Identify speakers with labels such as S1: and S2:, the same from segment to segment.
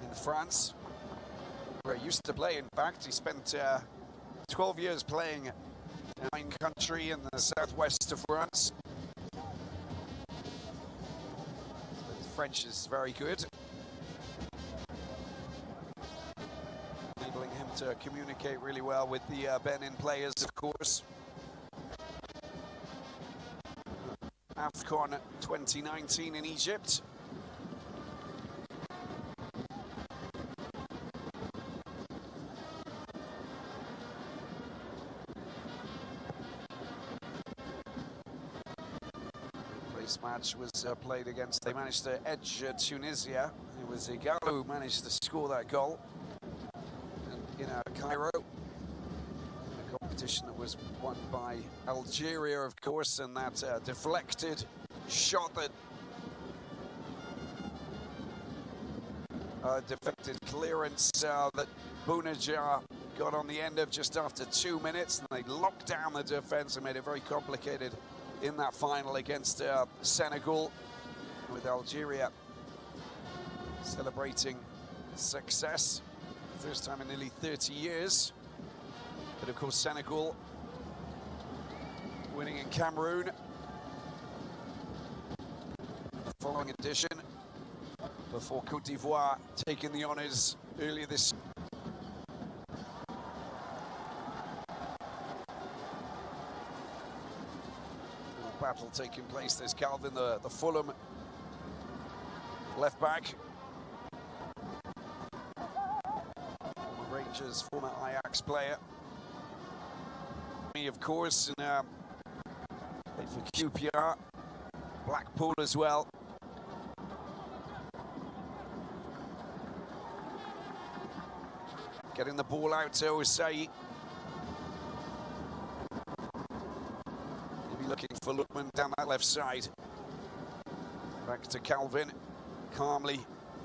S1: in France, where he used to play. In fact, he spent 12 years playing in my country in the southwest of France. His French is very good, enabling him to communicate really well with the Benin players, of course. AFCON 2019 in Egypt. This match was played against, they managed to edge Tunisia. It was Igalo who managed to score that goal in Cairo. A competition that was won by Algeria, of course, and that deflected shot that deflected clearance that Bounedjah got on the end of just after 2 minutes, and they locked down the defense and made it very complicated in that final against Senegal, with Algeria celebrating success. First time in nearly 30 years. But of course Senegal winning in Cameroon. The following edition, before Côte d'Ivoire taking the honours earlier this year. Battle taking place. There's Calvin, the Fulham left back. Former Rangers, former Ajax player. Me, of course, and played for QPR, Blackpool as well. Getting the ball out to Osei. Looking for Lookman down that left side. Back to Calvin, calmly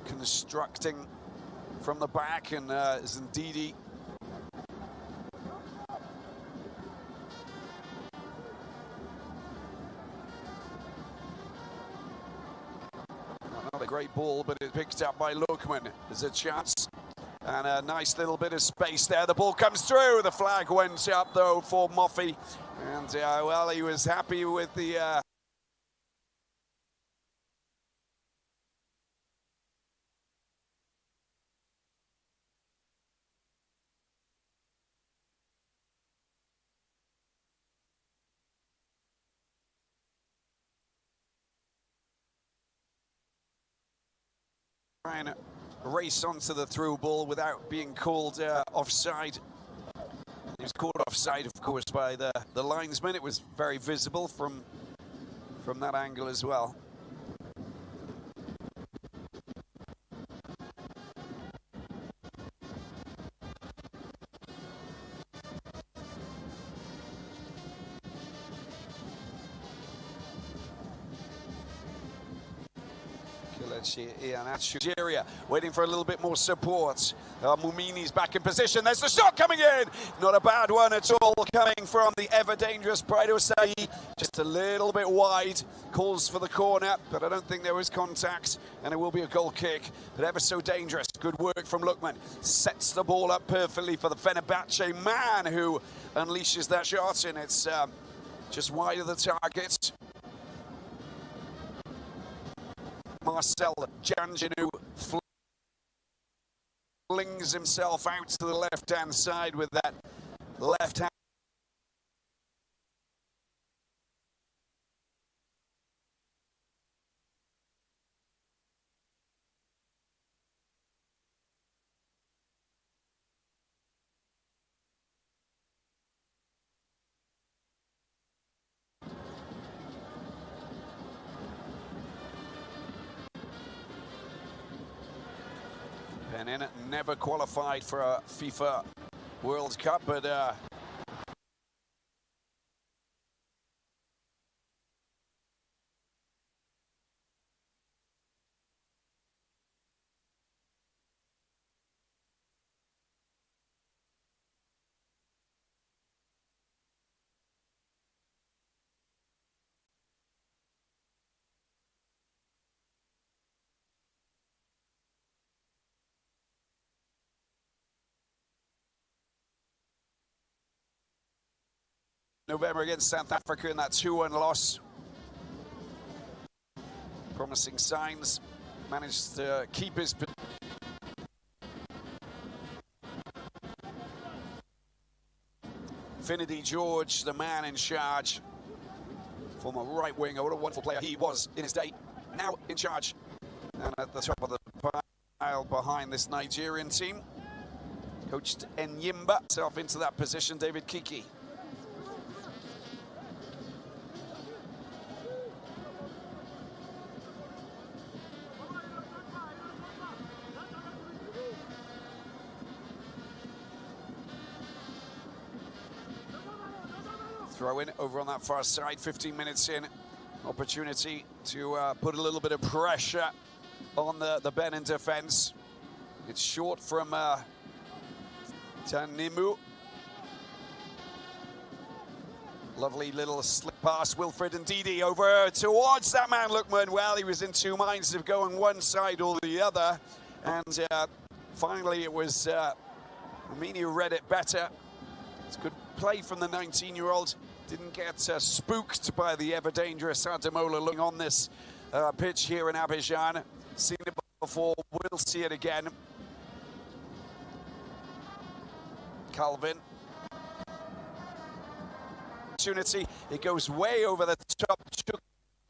S1: constructing from the back, and Zindidi. Not a great ball, but it picked up by Lookman. There's a chance. And a nice little bit of space there. The ball comes through. The flag went up, though, for Moffey. And, well, he was happy with the... trying to race onto the through ball without being called offside. He was called offside, of course, by the linesman. It was very visible from that angle as well. Algeria waiting for a little bit more support. Mumini's back in position. There's the shot coming in. Not a bad one at all, coming from the ever-dangerous Pride Osei. Just a little bit wide. Calls for the corner, but I don't think there was contact, and it will be a goal kick, but ever so dangerous. Good work from Lookman. Sets the ball up perfectly for the Fenerbahce man, who unleashes that shot, and it's just wide of the target. Marcel Janjinu flings himself out to the left-hand side with that left hand. Benin never qualified for a FIFA World Cup, but November against South Africa in that 2-1 loss. Promising signs. Managed to keep his... Finidi George, the man in charge. Former right winger, what a wonderful player he was in his day. Now in charge. And at the top of the pile behind this Nigerian team. Coached Enyimba, self into that position, David Kiki. Throw in over on that far side, 15 minutes in. Opportunity to put a little bit of pressure on the Benin defense. It's short from Tanimu. Lovely little slip pass, Wilfred Ndidi over towards that man, Lookman. Well, he was in two minds of going one side or the other. And finally it was Mumini who read it better. It's good play from the 19-year-old. Didn't get spooked by the ever-dangerous Ademola looking on this pitch here in Abidjan. Seen it before, we'll see it again. Calvin. Opportunity, it goes way over the top.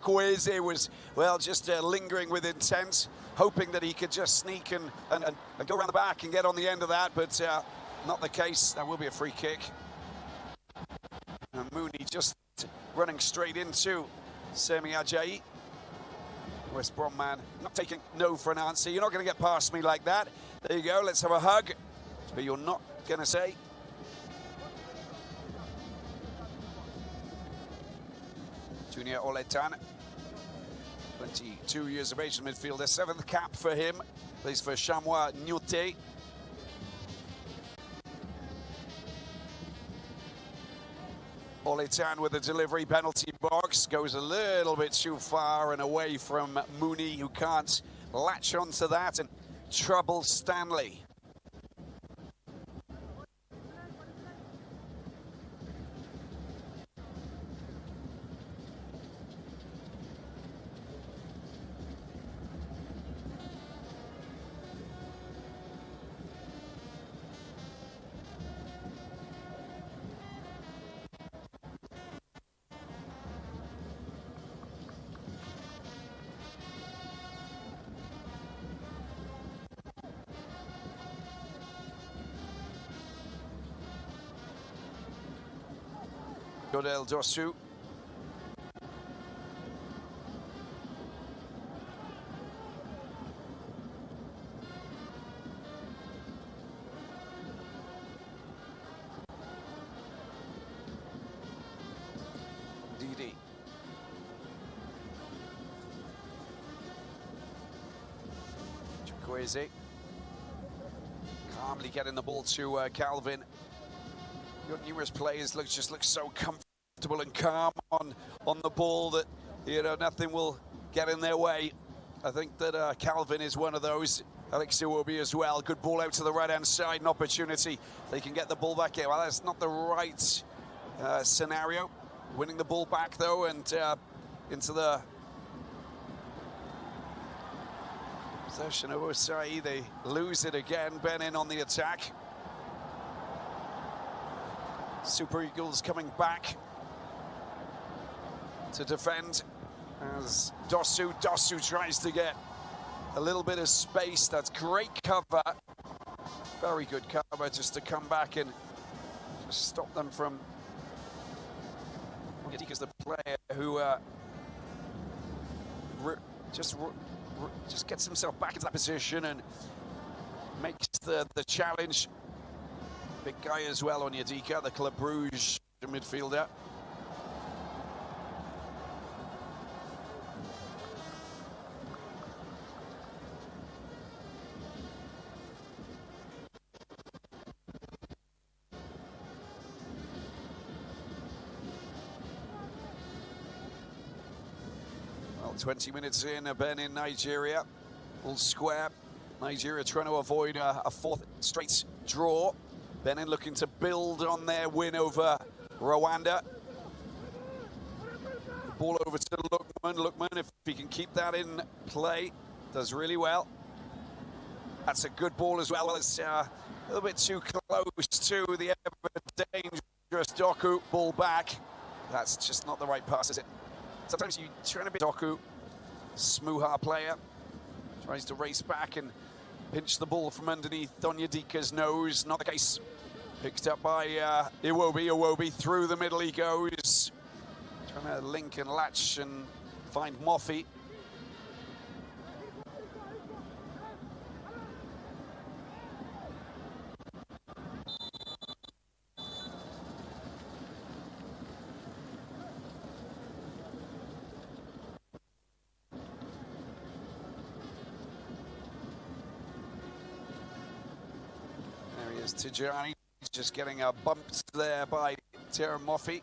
S1: Chukwueze was, well, just lingering with intent, hoping that he could just sneak and go around the back and get on the end of that, but not the case. That will be a free kick. And Mooney just running straight into Semi Ajayi. West Brom man not taking no for an answer. You're not going to get past me like that. There you go, let's have a hug. But you're not going to say. Junior Oletan, 22 years of age in midfielder, 7th cap for him. Plays for Chamois Nyote. Oletan with a delivery, penalty box, goes a little bit too far and away from Mooney, who can't latch onto that, and troubles Stanley. Godel Dosu. Didi. Chukwueze. Calmly getting the ball to Calvin. Got numerous players just look so comfortable and calm on the ball that, you know, nothing will get in their way. I think that Calvin is one of those. Alex Iwobi as well. Good ball out to the right-hand side, an opportunity. They can get the ball back here. Well, that's not the right scenario. Winning the ball back though, and into the possession of Osai. They lose it again. Benin on the attack. Super Eagles coming back to defend as Dosu tries to get a little bit of space. That's great cover, very good cover, just to come back and just stop them from. Is the player who just gets himself back into that position and makes the challenge. Big guy as well on Yadika, the Club Brugge midfielder. Well, 20 minutes in, Benin, Nigeria, full square. Nigeria trying to avoid a fourth straight draw. Benin looking to build on their win over Rwanda. Ball over to Lookman. Lookman, if he can keep that in play, does really well. That's a good ball as well. It's a little bit too close to the ever-dangerous Doku. Ball back. That's just not the right pass, is it? Sometimes you try to be Doku, Smuha player, tries to race back and pinch the ball from underneath Onyedika's nose. Not the case. Picked up by Iwobi. Iwobi through the middle he goes. Trying to link and latch and find Moffey. There he is, Tijani, just getting bumped there by Tierra Moffey.